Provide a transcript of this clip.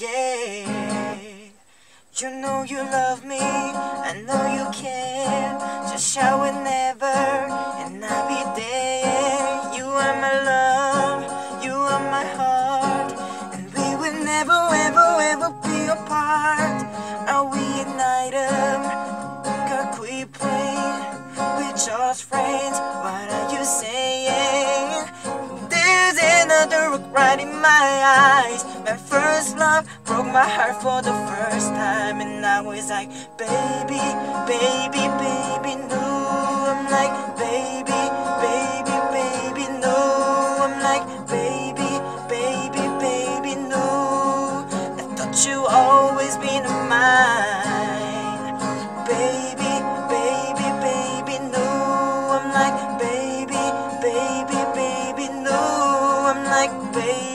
yeah. You know you love me, I know you care. Just show it never, and I'll be there. You are my love, you are my heart, and we will never, ever, ever be apart. Are we an item? Could we play? We're just friends, what are you saying? There's another look right in my eyes. My first love broke my heart for the first time, and I was like, baby, baby, baby, no. I'm like, baby, baby, baby, no. I'm like, baby, baby, baby, no. I thought you always been mine, baby, baby, baby, no. I'm like, baby, baby, baby, no. I'm like, baby.